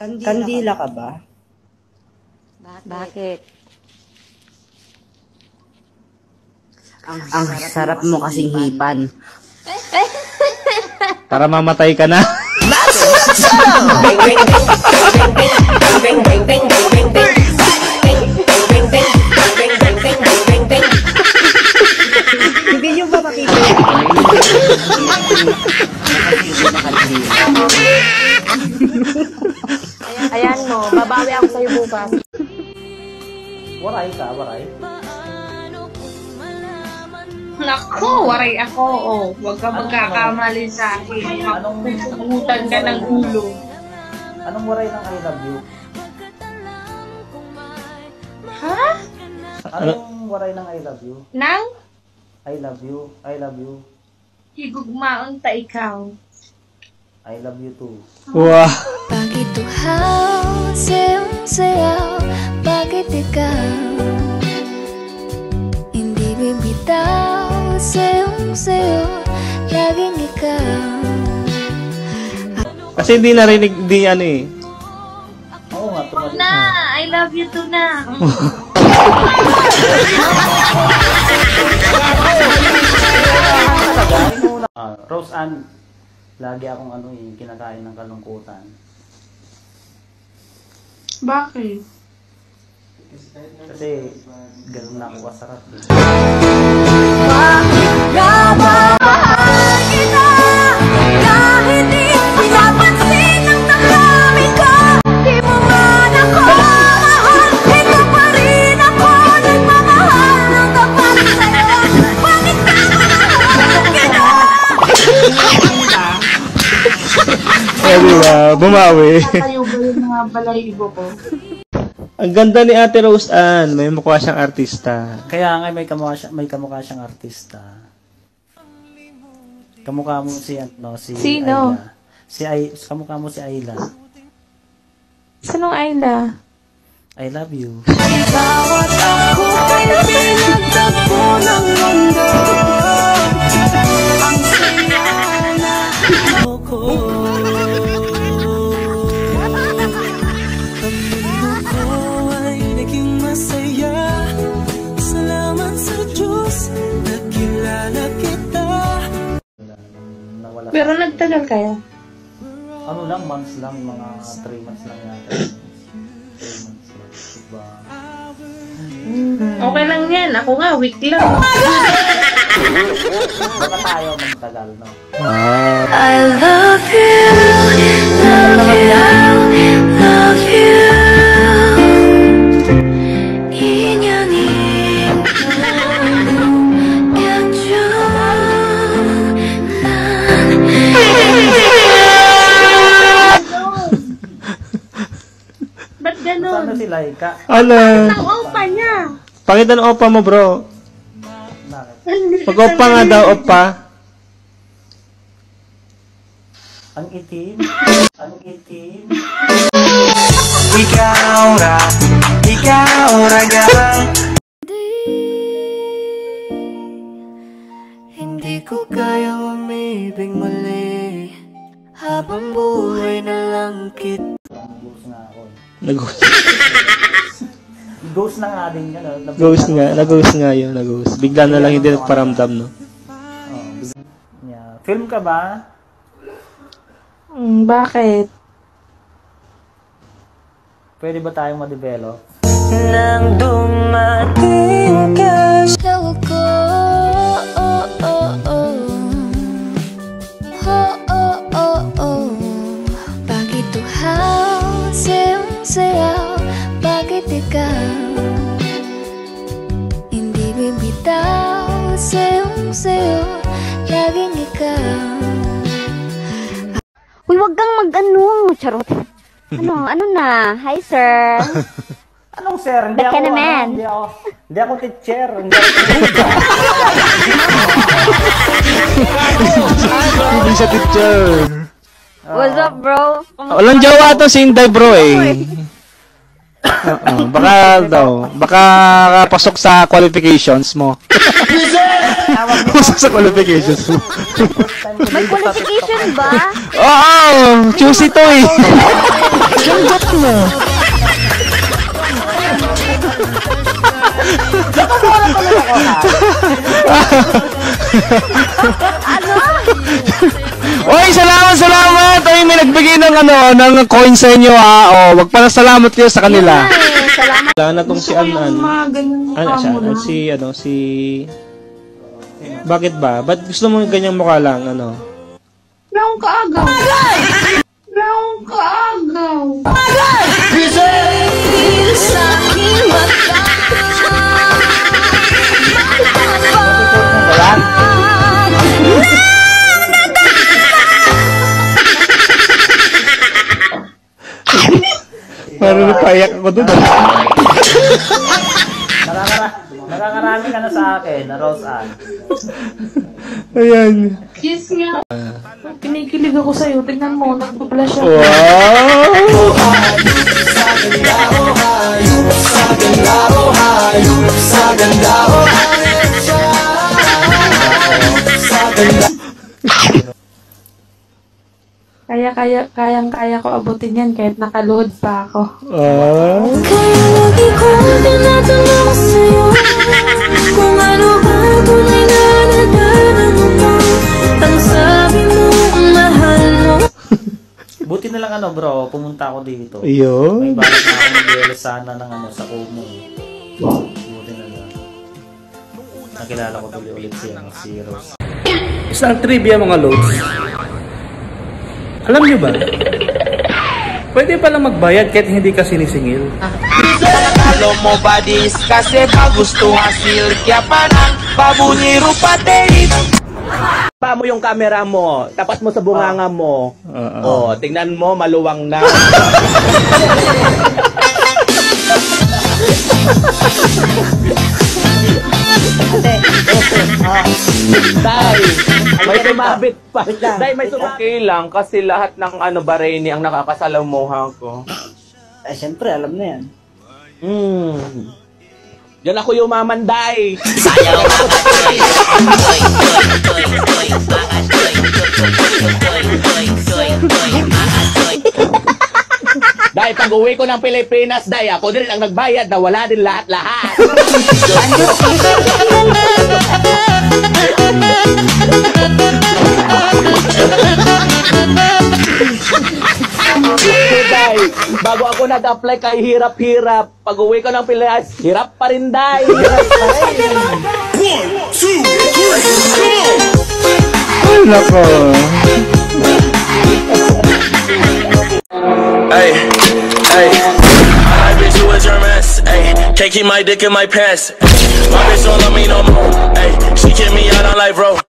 Kandila ka ba? Bakit? Ang sarap mo kasing hipan. Para mamatay ka na. Hindi nyo ba makita yun? Ayan mo, babawi ako sa'yo bukas. Waray ka, waray. Nako, waray ako. Oh, huwag ka magkakamali sa akin. Magpupugutan ka ng ulo. Anong waray ng I love you? Ha? Anong waray ng I love you? Nang? I love you, I love you. Higugmaon ta ikaw. I love you too. Wow. Bakit tuhaw, sayang-sayaw, bakit ikaw hindi bibitaw, sayang-sayo, laging ikaw. Kasi hindi narinig, di ano eh. Oo nga, tumalik Na, I love you too na. Rose Ann, lagi akong kinakain ng kalungkutan. Bakit? Kasi ganun na ako kasarap. Kahit di pinapansin ang damdamin ko, di mo man ako mahal, ikaw pa rin ako nagmamahal ng tapat sa'yo. Bakit ka Diba? Bumawi. Tayo ba yung mga balahibo ko? Ang ganda ni Ate Rose Ann. May mukha siyang artista. Kaya nga may kamukha siyang artista. Kamukha mo si Sino? Ayla. Kamukha mo si Ayla. Sinong Ayla? I love you. bawat ako kay pinagtagpo ng mundo? Ang saya na ako. Ang mundo ko ay naging masaya. Salamat sa Diyos, nakilala kita. Nawala. Pero nagtagal kaya? Ano lang, months lang, mga 3 months lang yata. 3 months lang. Diba? Okay lang yan. Ako nga, week lang. Baka tayo magtagal, no? I love you, love you, love you. 인연이 겹쳐 Ba't ganun? Ano si Laika? Ano? Ang opa niya. Pakita ng opa mo, bro. Bakit? Pag-opa nga daw, opa. Ang itim? Ang itim? ikaw ragang hindi ko kayang umibig muli habang buhay na lang kita. Ghost nga ako. Nag-ghost. Ghost na nga din yan. Ghost nga. Nag-ghost nga yun. Nag-ghost. Bigla na lang hindi nagparamdam, no? Yeah. Film ka ba? Bakit? Pwede ba tayong ma-develop? Nang dumating ka sa ko, oh, oh, oh. Oh, oh, oh, oh. Bakit tuhaw, sayang-sayaw, bakit ikaw hindi bibitaw, sayang-sayo, laging ikaw. Uy, wag kang mag-ano. Charot. Ano na? Hi, sir. Anong sir? Hindi Ba't ka naman? Hindi ako teacher. Hindi Hindi siya teacher. What's up, bro? Walang jowa to si Inday, bro, eh. Baka pasok sa qualifications mo. Pasok sa qualifications mo. May qualification ba? Oo! Choosy to, eh. Sanggot mo. Oy, salamat! Ay, may nagbigay ng ng coin sa inyo ha. Oh, wag pala salamat kayo sa kanila. Salamat. Wala na tong si Anan. Mga ganyan mukha Ano siya? mo na. Si Bakit ba? Ba't gusto mo ganyang mukha lang, ano? Meron ka agaw. Meron ka agaw. Sa aking mata. Parang napayak ako dun. Nakakarami ka na sa akin, na Rose Ann. Ayan. Yes nga. Kinikilig ako sa'yo. Tingnan mo, nagpa-blush ako. Wow! Kayang-kaya ko abutin yan kahit nakaluhod pa ako. Ah. Kaya lagi kong tinatanong sa'yo kung ano ba tunay na nagdadano mo. Ang sabi mo, mahal mo. Buti na lang bro, pumunta ako dito. Iyo. May balak na ako mag-LS sana ng sa Kumu. Buti na lang. Nakilala ko tuloy ulit si Rose. Isang trivia mga loads. Alam nyo ba? Pwede palang magbayad kahit hindi ka sinisingil. Kalau mau badis kasih bagus tuh hasil kaya parang babunyi rupa date. Pa mo yung camera mo, tapat mo sa bunganga mo. Oh, tingnan mo maluwang na. Dai, may sumabit pa. Dai, may sumabit. Okay lang kasi lahat ng Bahraini ang nakakasalamuhan ko. Eh, syempre, alam na yan. Yan ako yung mamanday. Dahil pag uwi ko ng Pilipinas, dahil ako din ang nagbayad na wala din lahat-lahat. Dahil, bago ako nag-apply kay hirap-hirap, pag uwi ko ng Pilipinas, hirap pa rin dahil. Ay, nako. Hey, hey, my bitch, you a German, hey, can't keep my dick in my pants. My bitch don't love me